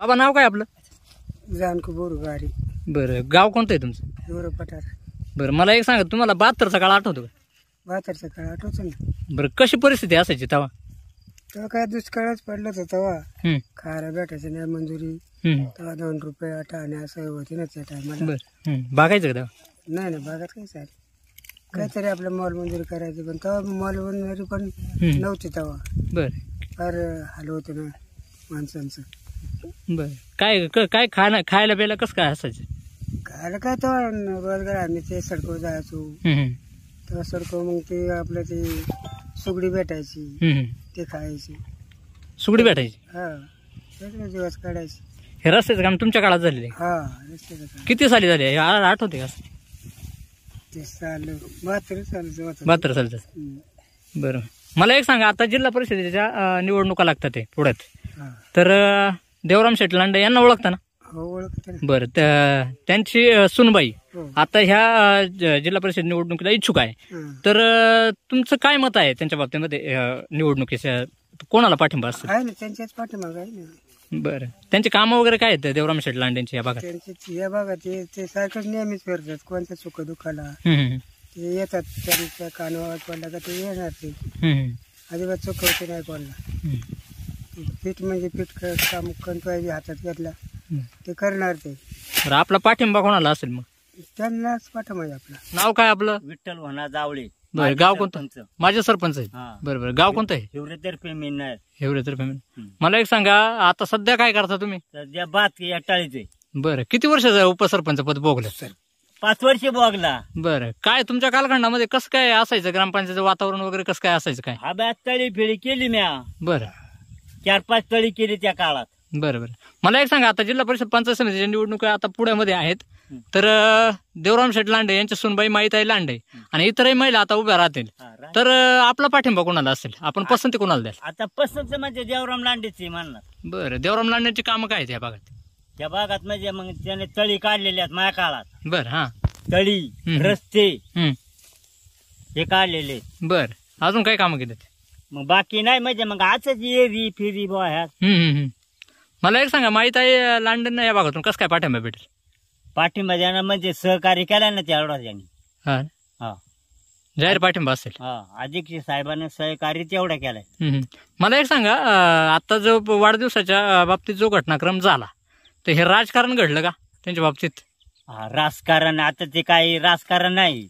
बाबा नाव काय आपलं? जानको बोरगारी. बरं, गाव कोणतं आहे तुमचं? हिवरे पठार. बरं, मला एक सांगा, तुम्हाला 72चा काळ आठवतो का? 72चा काळ आठवतो ना. बरं, कशी परिस्थिती असायची तेव्हा? तेव्हा काय दुष्काळच पडलं होतं तेव्हा. खायला भेटायचं नाही, मंजुरी तेव्हा 2 रुपये आठाने असं होती ना त्या टायमाला. बरं, बागायचं का तेव्हा? नाही बागात काही चालेल, काहीतरी आपलं मॉल मंजुरी करायची, पण तेव्हा मॉल मंजुरी पण नव्हती तेव्हा. बरं, फार हाल होते ना माणसांचं. बरं, काय काय खायला प्यायला कसं काय असायचं? खायला काय तेव्हा रोजगार, आम्ही ते सडको जायचो तेव्हा. सडको मग ते आपलं ते सुगडी भेटायची, ते खायची. सुगडी भेटायची? हा, सगळे दिवस काढायचे. हे रस्त्याचं काम तुमच्या काळात झालेलं आहे? हा, रस्त्याचं काम. किती साली झाले हे आठवते का? ते साल 72 साल. 72 सालचं. बरं, मला एक सांगा, आता जिल्हा परिषदेच्या निवडणुका लागतात आहे पुढ्यात, तर देवराम शेठ लांडे यांना ओळखता ना? हो, ओळखते ना. बरं, त्यांची सुनबाई आता ह्या जिल्हा परिषद निवडणुकीला इच्छुक आहे, तर तुमचं काय मत आहे त्यांच्या बाबतीमध्ये? निवडणुकीच्या कोणाला पाठिंबा असतो? आहे ना, त्यांच्याच पाठीमागे आहे ना. बरं, त्यांचे कामं वगैरे काय आहेत देवराम शेठ लांडेंची या भागात? त्यांची या भागात ते सारखंच नेहमीच फिरतात, कोणत्या सुख दुःखाला ते येतात. त्यांच्या कानावर पडला का ते येणार, ते अजिबात चुकवते नाही कोणाला. पीठ म्हणजे पीठ काम कंटवायची हातात घेतला ते करणार ते. बरं, आपला पाठिंबा कोणाला असेल मग? त्यांनाच पाठिंबा. आपला नाव काय आपलं? विठ्ठल होना जावळे. बरं, गाव कोणतं? माझे सरपंच आहे. बरं बरं, गाव कोणतं आहे? हिवरेतर्फे मिळणार. हिवरेतर्फे. मला एक सांगा, आता सध्या काय करता तुम्ही? सध्या बात या टाळीचे. बरं, किती वर्षाचं उपसरपंच पद भोगलं? 5 वर्ष भोगला. बरं, काय तुमच्या कालखंडामध्ये कसं काय असायचं? ग्रामपंचायतीचं वातावरण वगैरे कसं काय असायचं? काय हा बात तळी फिळी केली म्या. बरं, 4-5 तळी केली त्या काळात. बरं बरं, मला एक सांगा, आता जिल्हा परिषद पंचायत समितीच्या निवडणुका आता पुण्यामध्ये आहेत, तर देवराम शेठ लांडे यांच्या सुनबाई माईताई लांडे आणि इतरही महिला आता उभ्या राहतील, तर आपला पाठिंबा कोणाला असेल? आपण पसंती कोणाला द्याल? आता पसंत म्हणजे देवराम लांडेची म्हणणार. बरं, देवराम लांडेची कामं काय आहेत या भागात? त्या भागात म्हणजे मग त्याने तळी काढलेली आहेत माझ्या काळात. बरं, हा, तळी, रस्ते हे काढलेले. बरं, अजून काय कामं केली? मग बाकी नाही, म्हणजे मग आजच येरी फिरी ह्या. मला एक सांगा, माईताई लांडेंना या भागातून कसं काय पाठिंबा भेटेल? पाठिंबा द्याना म्हणजे सहकार्य केला ना तेवढा त्यांनी. हा, जाहीर पाठिंबा असेल. अध्यक्ष साहेबांनी सहकार्य तेवढा केलाय. मला एक सांगा, आता जो वाढदिवसाच्या बाबतीत जो घटनाक्रम झाला, तर हे राजकारण घडलं का त्यांच्या बाबतीत? राजकारण आता ते काही राजकारण नाही,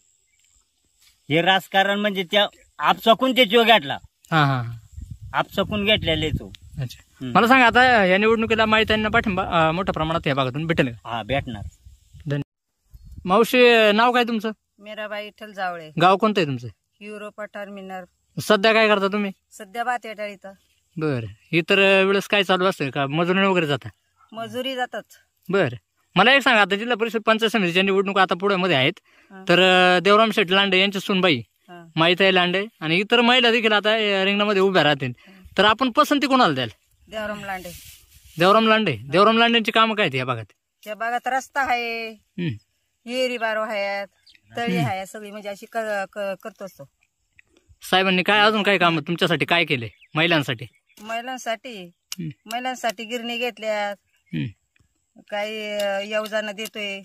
हे राजकारण म्हणजे त्या आपसाकून ते जीव घेतला. आपसाकून घेतलेले तो. अच्छा, मला सांगा, आता या निवडणुकीला माहिती पाठिंबा मोठ्या प्रमाणात या भागातून भेटेल का? हा, भेटणार. धन्यवाद. मावशी, नाव काय तुमचं? मीराबाई विठ्ठल जावळे. गाव कोणतं आहे तुमचं? हिवरे पठार मिनार. सध्या काय करता तुम्ही? सध्या बात टाळीत. बरं, इतर वेळेस काय चालू असतं का? मजुरी वगैरे जाता? मजुरी जातात. बरं, मला एक सांगा, आता जिल्हा परिषद पंचायत समितीच्या निवडणुका आता पुण्यामध्ये आहेत, तर देवराम शेठ लांडे यांच्या सुनबाई माईताई लांडे आणि इतर महिला देखील आता रिंगणामध्ये उभ्या राहतील, तर आपण पसंती कोणाला द्याल? देवराम लांडे. देवराम लांडे. देवराम लांडेंची कामं काय या भागात? त्या भागात रस्ता आहे, येरी बारो आहेत, तळी आहे, सगळी म्हणजे अशी करतो असतो. साहेबांनी काय अजून काय काम तुमच्यासाठी काय केले? महिलांसाठी महिलांसाठी गिरणी घेतल्यात, काही योजना देतोय.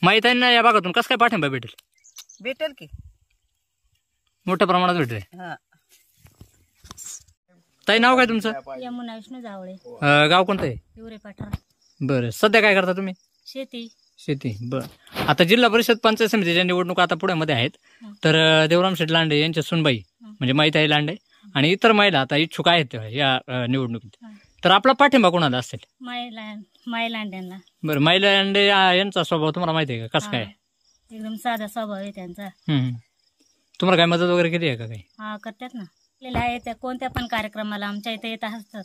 माईताईंना या भागातून कसं काय पाठिंबा भेटेल? भेटेल की, मोठ्या प्रमाणात भेटेल. ताई, नाव काय तुमचं? यमुना विष्णू जावळे. गाव कोणतं आहे? हिवरे पठार. बरं, सध्या काय करता तुम्ही? शेती. बरं, आता जिल्हा परिषद पंचायत समितीच्या निवडणुका आता पुण्यामध्ये आहेत, तर देवराम शेठ लांडे यांच्या सुनबाई म्हणजे माईताई लांडे आणि इतर महिला आता इच्छुक आहेत या निवडणुकीत, तर आपला पाठिंबा कोणाला असेल? माई लांड्यांना. बरं, माई लांडे यांचा स्वभाव तुम्हाला माहिती आहे का? कसं काय? एकदम साधा स्वभाव आहे त्यांचा. तुम्हाला काय मदत वगैरे केली आहे का काही? करतात ना, त्या कोणत्या पण कार्यक्रमाला आमच्या इथे येत असतात.